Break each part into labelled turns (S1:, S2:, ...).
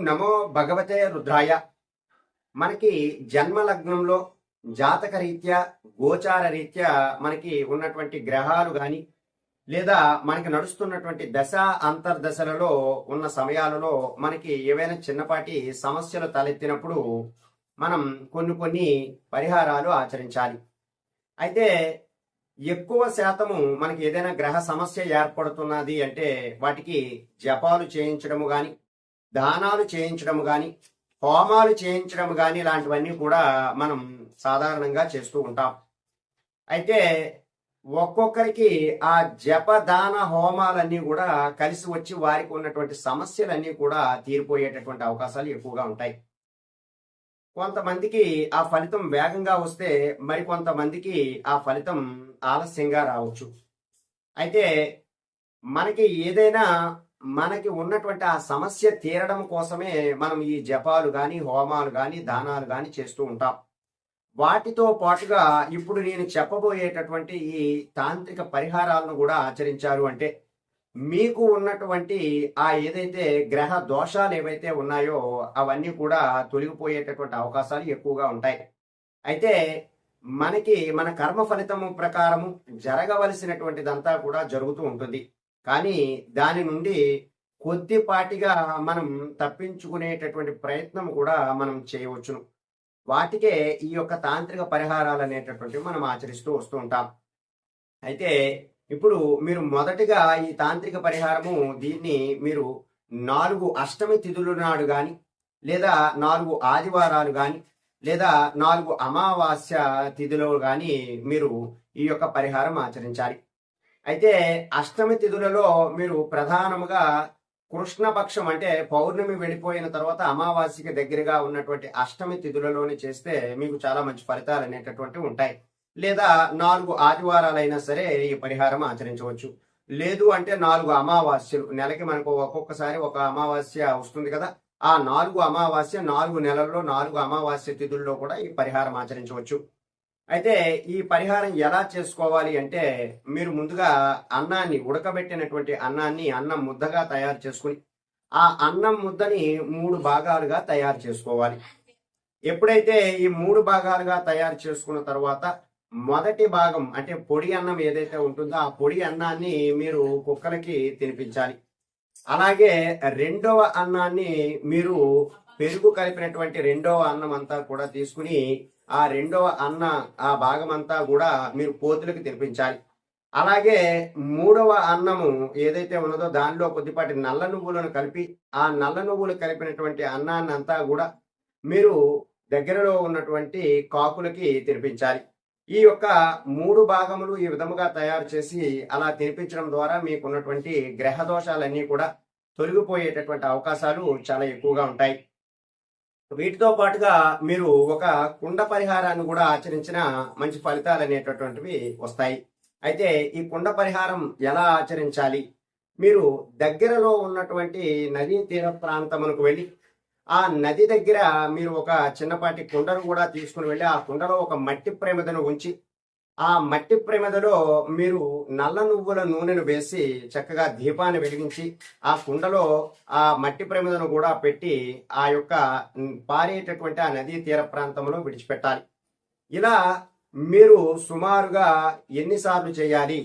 S1: నమో భగవతే రుద్రాయ. మనకి జన్మ లగ్నంలో జాతక రీత్యా గోచార రీత్యా మనకి ఉన్నటువంటి గ్రహాలు కానీ లేదా మనకి నడుస్తున్నటువంటి దశ అంతర్దశలలో ఉన్న సమయాలలో మనకి ఏవైనా చిన్నపాటి సమస్యలు తలెత్తినప్పుడు మనం కొన్ని పరిహారాలు ఆచరించాలి. అయితే ఎక్కువ శాతము మనకి ఏదైనా గ్రహ సమస్య ఏర్పడుతున్నది అంటే వాటికి జపాలు చేయించడము కానీ, దానాలు చేయించడము కానీ, హోమాలు చేయించడం కానీ ఇలాంటివన్నీ కూడా మనం సాధారణంగా చేస్తూ ఉంటాం. అయితే ఒక్కొక్కరికి ఆ జపదాన హోమాలన్నీ కూడా కలిసి వచ్చి వారికి ఉన్నటువంటి సమస్యలన్నీ కూడా తీరిపోయేటటువంటి అవకాశాలు ఎక్కువగా ఉంటాయి. కొంతమందికి ఆ ఫలితం వేగంగా వస్తే మరికొంతమందికి ఆ ఫలితం ఆలస్యంగా రావచ్చు. అయితే మనకి ఏదైనా మనకి ఉన్నటువంటి ఆ సమస్య తీరడం కోసమే మనం ఈ జపాలు కానీ, హోమాలు కానీ, దానాలు కానీ చేస్తూ ఉంటాం. వాటితో పాటుగా ఇప్పుడు నేను చెప్పబోయేటటువంటి ఈ తాంత్రిక పరిహారాలను కూడా ఆచరించారు అంటే మీకు ఉన్నటువంటి ఆ ఏదైతే గ్రహ దోషాలు ఏవైతే ఉన్నాయో అవన్నీ కూడా తొలగిపోయేటటువంటి అవకాశాలు ఎక్కువగా ఉంటాయి. అయితే మనకి మన కర్మ ఫలితము ప్రకారము జరగవలసినటువంటిదంతా కూడా జరుగుతూ ఉంటుంది. కానీ దాని నుండి కొద్దిపాటిగా మనం తప్పించుకునేటటువంటి ప్రయత్నం కూడా మనం చేయవచ్చును. వాటికే ఈ యొక్క తాంత్రిక పరిహారాలు అనేటటువంటివి మనం ఆచరిస్తూ వస్తూ ఉంటాం. అయితే ఇప్పుడు మీరు మొదటిగా ఈ తాంత్రిక పరిహారము దీన్ని మీరు 4 అష్టమి తిథుల నాడు కానీ, లేదా 4 ఆదివారాలు కానీ, లేదా 4 అమావాస్య తిథిలో కానీ మీరు ఈ యొక్క పరిహారం ఆచరించాలి. అయితే అష్టమి తిథులలో మీరు ప్రధానముగా కృష్ణపక్షం అంటే పౌర్ణమి వెళ్ళిపోయిన తర్వాత అమావాస్యకి దగ్గరగా ఉన్నటువంటి అష్టమి తిథులలోనే చేస్తే మీకు చాలా మంచి ఫలితాలు అనేటటువంటివి ఉంటాయి. లేదా 4 ఆదివారాలైనా సరే ఈ పరిహారం ఆచరించవచ్చు. లేదు అంటే 4 అమావాస్యలు, నెలకి మనకు ఒక్కొక్కసారి ఒక అమావాస్య వస్తుంది కదా, ఆ 4 అమావాస్య 4 నెలల్లో 4 అమావాస్య తిథుల్లో కూడా ఈ పరిహారం ఆచరించవచ్చు. అయితే ఈ పరిహారం ఎలా చేసుకోవాలి అంటే మీరు ముందుగా అన్నాన్ని, ఉడకబెట్టినటువంటి అన్నాన్ని అన్నం ముద్దగా తయారు చేసుకుని ఆ అన్నం ముద్దని 3 భాగాలుగా తయారు చేసుకోవాలి. ఎప్పుడైతే ఈ 3 భాగాలుగా తయారు చేసుకున్న తర్వాత మొదటి భాగం అంటే పొడి అన్నం ఏదైతే ఉంటుందో ఆ పొడి అన్నాన్ని మీరు కుక్కలకి తినిపించాలి. అలాగే రెండవ అన్నాన్ని మీరు పెరుగు కలిపినటువంటి రెండవ అన్నం అంతా కూడా తీసుకుని ఆ రెండవ అన్న ఆ భాగం అంతా కూడా మీరు కోతులకు తినిపించాలి. అలాగే మూడవ అన్నము ఏదైతే ఉన్నదో దానిలో కొద్దిపాటి నల్ల నువ్వులను కలిపి ఆ నల్ల నువ్వులు కలిపినటువంటి అన్నాన్ని అంతా కూడా మీరు దగ్గరలో ఉన్నటువంటి కాకులకి తినిపించాలి. ఈ యొక్క 3 భాగములు ఈ విధముగా తయారు చేసి అలా తినిపించడం ద్వారా మీకున్నటువంటి గ్రహ దోషాలన్నీ కూడా తొలగిపోయేటటువంటి అవకాశాలు చాలా ఎక్కువగా ఉంటాయి. వీటితో పాటుగా మీరు ఒక కుండ పరిహారాన్ని కూడా ఆచరించిన మంచి ఫలితాలు అనేటటువంటివి వస్తాయి. అయితే ఈ కుండ పరిహారం ఎలా ఆచరించాలి? మీరు దగ్గరలో ఉన్నటువంటి నదీ తీర ప్రాంతమునకు వెళ్ళి ఆ నది దగ్గర మీరు ఒక చిన్నపాటి కుండను కూడా తీసుకుని వెళ్ళి ఆ కుండలో ఒక మట్టి ప్రమిదను ఉంచి ఆ మట్టి ప్రమిదలో మీరు నల్ల నువ్వుల నూనెను వేసి చక్కగా దీపాన్ని వెలిగించి ఆ కుండలో ఆ మట్టి ప్రమిదను కూడా పెట్టి ఆ యొక్క పారేటటువంటి ఆ నదీ తీర ప్రాంతంలో విడిచిపెట్టాలి. ఇలా మీరు సుమారుగా ఎన్నిసార్లు చేయాలి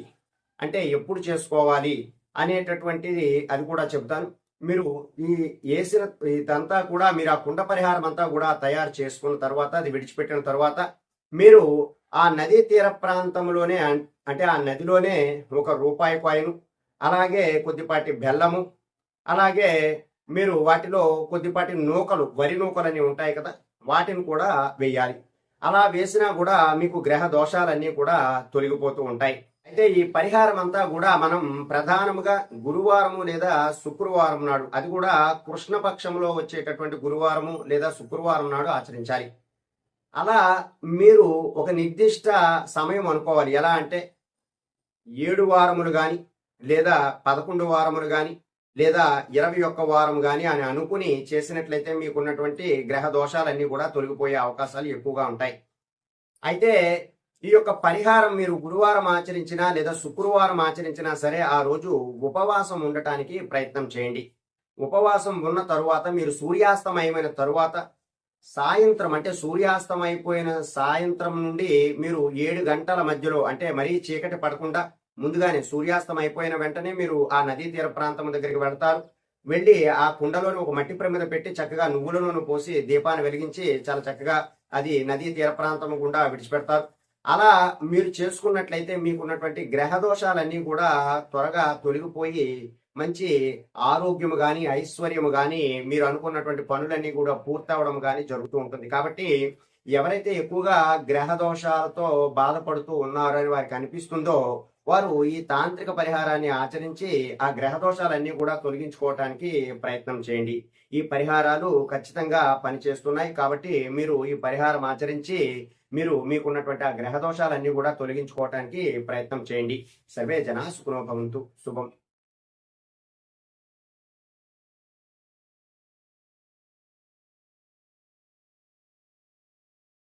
S1: అంటే ఎప్పుడు చేసుకోవాలి అనేటటువంటిది అది కూడా చెబుతాను. మీరు ఈ వేసిన ఇదంతా కూడా మీరు ఆ కుండ పరిహారం అంతా కూడా తయారు చేసుకున్న తర్వాత అది విడిచిపెట్టిన తర్వాత మీరు ఆ నదీ తీర ప్రాంతంలోనే అంటే ఆ నదిలోనే ఒక రూపాయి కాయిన్, అలాగే కొద్దిపాటి బెల్లము, అలాగే మీరు వాటిలో కొద్దిపాటి నూకలు, వరి నూకలు ఉంటాయి కదా, వాటిని కూడా వేయాలి. అలా వేసినా కూడా మీకు గ్రహ దోషాలన్నీ కూడా తొలగిపోతూ ఉంటాయి. అయితే ఈ పరిహారం అంతా కూడా మనం ప్రధానముగా గురువారము లేదా శుక్రవారం నాడు, అది కూడా కృష్ణపక్షంలో వచ్చేటటువంటి గురువారము లేదా శుక్రవారం నాడు ఆచరించాలి. అలా మీరు ఒక నిర్దిష్ట సమయం అనుకోవాలి. ఎలా అంటే 7 వారములు కానీ, లేదా 11 వారములు కానీ, లేదా 21 వారం కానీ అని అనుకుని చేసినట్లయితే మీకున్నటువంటి గ్రహ దోషాలన్నీ కూడా తొలగిపోయే అవకాశాలు ఎక్కువగా ఉంటాయి. అయితే ఈ యొక్క పరిహారం మీరు గురువారం ఆచరించినా లేదా శుక్రవారం ఆచరించినా సరే ఆ రోజు ఉపవాసం ఉండటానికి ప్రయత్నం చేయండి. ఉపవాసం ఉన్న తరువాత మీరు సూర్యాస్తమయమైన తరువాత సాయంత్రం అంటే సూర్యాస్తం అయిపోయిన సాయంత్రం నుండి మీరు 7 గంటల మధ్యలో అంటే మరీ చీకటి పడకుండా ముందుగానే సూర్యాస్తం అయిపోయిన వెంటనే మీరు ఆ నదీ తీర ప్రాంతం దగ్గరికి వెళ్తారు. వెళ్ళి ఆ కుండలోని ఒక మట్టి ప్రమిద పెట్టి చక్కగా నువ్వుల నూనె పోసి దీపాన్ని వెలిగించి చాలా చక్కగా అది నదీ తీర ప్రాంతం గుండా విడిచిపెడతారు. అలా మీరు చేసుకున్నట్లయితే మీకున్నటువంటి గ్రహ దోషాలన్నీ కూడా త్వరగా తొలగిపోయి మంచి ఆరోగ్యము గాని ఐశ్వర్యము గాని మీరు అనుకున్నటువంటి పనులన్నీ కూడా పూర్తవడం గాని జరుగుతూ ఉంటుంది. కాబట్టి ఎవరైతే ఎక్కువగా గ్రహ దోషాలతో బాధపడుతూ ఉన్నారని వారికి అనిపిస్తుందో వారు ఈ తాంత్రిక పరిహారాన్ని ఆచరించి ఆ గ్రహ దోషాలన్నీ కూడా తొలగించుకోవటానికి ప్రయత్నం చేయండి. ఈ పరిహారాలు ఖచ్చితంగా పనిచేస్తున్నాయి. కాబట్టి మీరు ఈ పరిహారం ఆచరించి మీరు మీకున్నటువంటి ఆ గ్రహ దోషాలన్నీ కూడా తొలగించుకోవటానికి ప్రయత్నం చేయండి. సర్వే జనా సుఖినో భవంతు. శుభం.